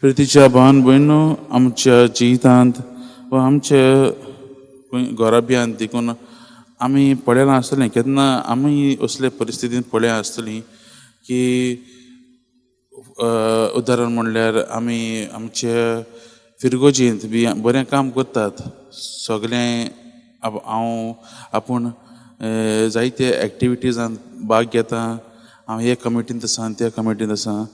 प्रितीच्या भावन भयणो, आमच्या जिवितांत वा आमच्या घोराब्यांत देखून आमी पळयलां आसतलें, केन्ना आमी असले परिस्थितींत पळया आसतलीं की उदाहरण म्हणल्यार आमी आमच्या फिरगोजींत बी बरें काम करतात. सगळें हांव आपूण जायते एक्टिविटीजांत भाग घेता. हांव हे कमिटींत आसा, त्या कमिटींत आसा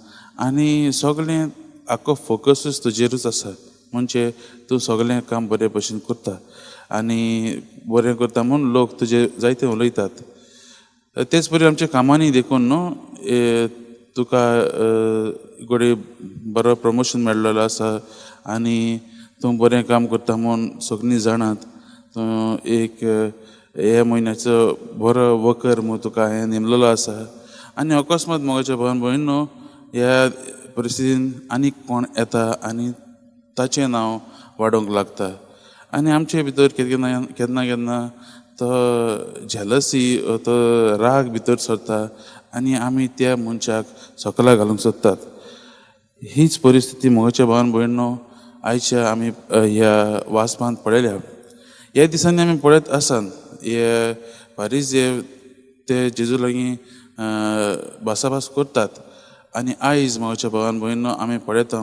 आनी सगळें आख्खो फोकसूच तुजेरूच आसा. म्हणजे तूं सगळें काम बरे भशेन करता आनी बरें करता म्हूण लोक तुजे जायते उलयतात. तेच परी आमच्या कामांनी देखून न्हू तुका घोडी बरो प्रमोशन मेळ्ळलो आसा आनी तूं बरें काम करता म्हूण सगळीं जाणात. तूं एक हे म्हयन्याचो बरो वर्कर म्हूण तुका हांवें नेमलेलो आसा आनी अकस्मात मोगाच्या भावन भयणो ह्या परिस्थितीन आनीक कोण येता आनी ताचें नांव वाडोवंक लागता. आनी आमचे भितर केन्ना केन्ना तो झेलसी तो राग भितर सरता आनी आमी त्या मनशाक सकला घालूंक सोदतात. हीच परिस्थिती मोगाच्या भावन भयणो आयच्या आमी ह्या वाचपांत पळयल्या. ह्या दिसांनी आमी पळयत आसात हे फारीझे ते जेजू लागीं भासाभास करतात. आनी आयज मोगाच्या भावन भयणो आमी पळयता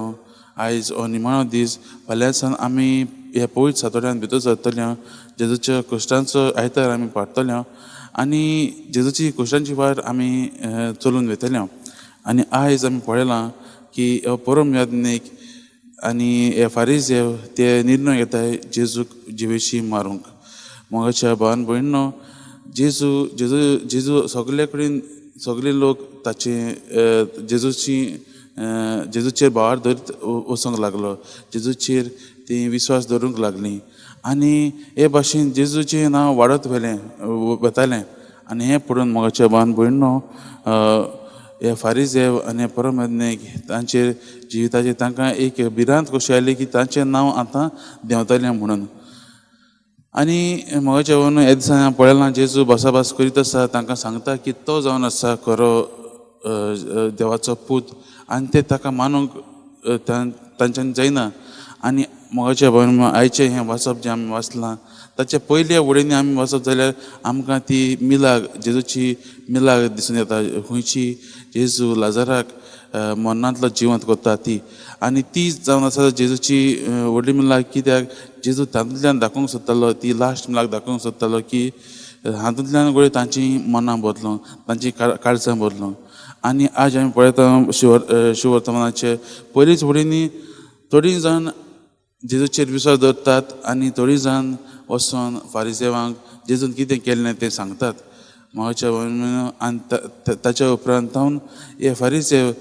आयज हो निमाणो दीस. फाल्यां सावन आमी हे पवित्र सातोड्यांत भितर सरतले. जेजूच्या कश्टांचो आयतार आमी पाडटले आनी जेजूची कश्टांची वाट आमी चलून वयतले. आनी आयज आमी पळयलां की हो परम याज्ञीक आनी हे फारीझे ते निर्णय घेताय जेजूक जिवेशी मारूंक. मोगाच्या भावन भयणो जेजू जेजू जेजू सगळे कडेन सगळे लोक ताचे जेजूचेर भार धरीत वचूंक लागलो. जेजूचेर ती विश्वास दवरूंक लागलीं आनी हे भाशेन जेजूचें नांव वाडत वतालें. आनी हें पळोवन मोगाच्या भावन भयणो हे फारीझे आनी परम याज्ञीक तांचेर जिविताचेर तांकां एक भिरांत कशी आयली की तांचें नांव आतां देंवतलें म्हणून. आनी मोगाच्या भावन ह्या दिसांनी पळयलां जेजू भासाभास करीत आसा. तांकां सांगता की तो जावन आसा खरो देवाचो पूत आनी ते ताका मानूंक तांच्यानी जायना. आनी मोगाच्या भावन आयचें हें वाचप जें आमी वाचलां ताच्या पयल्या वडींनी आमी वाचप जाल्यार आमकां ती मिलाग जेजूची मिलाग दिसून येता. खंयची जेजू लाजाराक मरणांतलो जिवंत करता ती. आनी ती जावन आसा जेजूची व्हडली मिलाग. कित्याक जेजू तातूंतल्यान दाखोवंक सोदतालो, ती लास्ट मिलाग दाखोवंक सोदतालो की हातूंतल्यान घडये तांची मनां बदलूंक, तांची काळजां बदलूंक. आनी आज आमी पळयता शिवर्तमानाचे पयलींच वडींनी थोडीं जाण जेजूचेर विश्वास दवरतात आनी थोडीं जाण वचोन फारिझेवांक जेजून कितें केल्लें तें सांगतात. मोगाच्या भावन आनी ताच्या उपरांत जावन हे फारीझे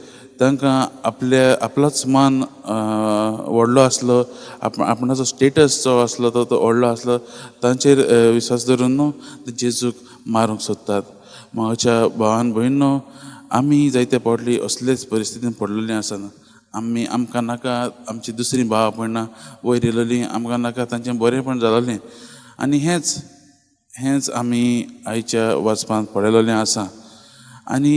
तांकां आपलोच मान व्हडलो आसलो, आपणाचो स्टेटस जो आसलो तो व्हडलो आसलो, तांचेर विश्वास दवरून न्हू जेजूक मारूंक सोदतात. मोगाच्या भावान भयणो आमी जायते फावटी असलेच परिस्थितीन पडलेलीं आसात. आमकां नाका आमची दुसरी भाव भयणां वयर येयलेलीं, आमकां नाका तांचें बरेंपण जालोलें. आनी हेंच आमी आयच्या वाचपांत पळयलेलें आसा. आनी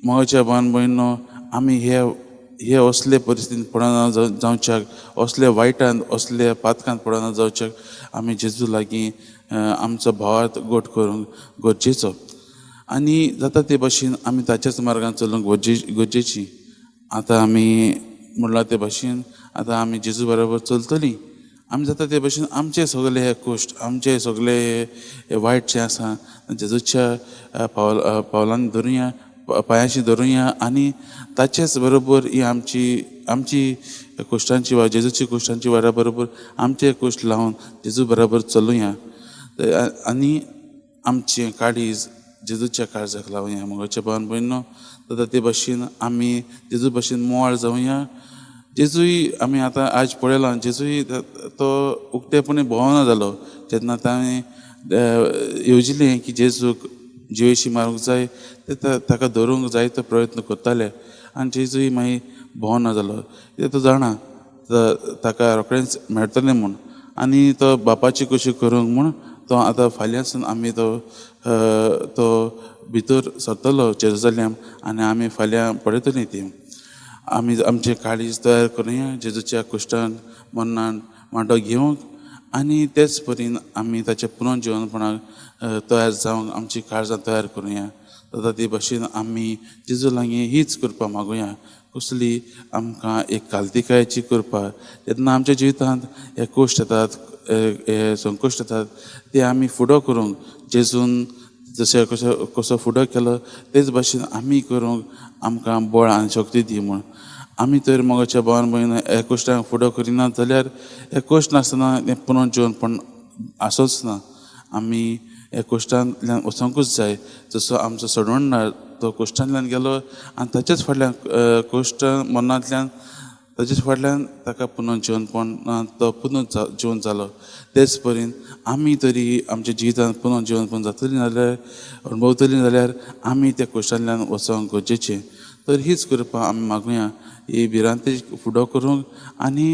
मोगाच्या भावान भयणो आमी हे असले परिस्थितींत पडना जावच्याक, असले वायटांत असले पातकांत पडना जावच्याक आमी जेजू लागीं आमचो भावार्थ गोट करूंक गरजेचो. आनी जाता ते भाशेन आमी ताच्याच मार्गान चलूंक गरजेचीं. आतां आमी म्हणलां ते भाशेन आतां आमी जेजू बरोबर चलतलीं. आमी जाता ते भाशेन आमचे सगळे हे कश्ट, आमचे सगळे हे वायट जें आसा जेजूच्या पावलांनी धरुया, पांयाशी धरुया आनी ताचेच बरोबर ही आमची कश्टांची वा जेजूची कश्टांची वाडा बरोबर आमचे कश्ट लावन जेजू बरोबर चलुया आनी आमचें काळीज जेजूच्या काळजाक लावया. मोगाच्या भावान भयणो जाता ते भाशेन आमी जेजू भाशेन मोवाळ जावया. जेजूय आमी आतां आज पळयलां, जेजूय तो उक्तेपणी भोवना जालो जेन्ना ताणें येवजिल्लें की जेजूक जिवेशी मारूंक जाय, ताका धरूंक जाय तो प्रयत्न करताले आनी जेजूय मागीर भोवना जालो. तो जाणा ताका रोखडेंच मेळटलें म्हूण आनी तो बापाची कशी करूंक म्हूण तो आतां फाल्यांसून आमी तो भितर सरतलो जेरुसलेम आनी आमी फाल्यां पळयतलीं ती. आमी आमचे काळीज तयार करुया जेजूच्या कुश्टान मरणान वांटो घेवंक आनी तेच परीन आमी ताच्या पुनर्जीवनपणाक तयार जावंक आमची काळजां तयार करुया. जाता ते भाशेन आमी जेजू लागीं हीच कृपा मागुया. कसली आमकां एक काल्तिकायाची कृपा जेन्ना आमच्या जिवितांत हे कोश्ट येतात, हे संकश्ट येतात, ते आमी फुडो करूंक जेजून जशें कसो फुडो केलो तेच भाशेन आमी करूंक आमकां बळ आनी शक्ती दी म्हूण. आमी तर मोगाच्या भावान भयण हे कोश्टांक फुडो करिनात जाल्यार हे कोश्ट नासतना हें पुनर्जीवनपण आसोच ना. आमी हे कोश्टांतल्यान वचोंकूच जाय. जसो आमचो सडवणदार तो कोश्टांतल्यान गेलो आनी ताचेच फाटल्यान कोश्ट मरणांतल्यान ताचेच फाटल्यान ताका पुनर्जीवनपण तो पुनर्जीवन जालो. तेच परीन आमी तरी आमच्या जिवितांत पुनर्जीवनपण जातलीं जाल्यार अणभवतलीं जाल्यार आमी त्या कोश्टांतल्यान वचोंक गरजेचें. तर हीच कृपा आमी मागुया ही भिरांती फुडो करूंक आनी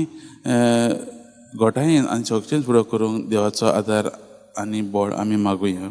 घोटायेन आनी शक्तीन फुडो करूंक देवाचो आदार आनी बळ आमी मागुया.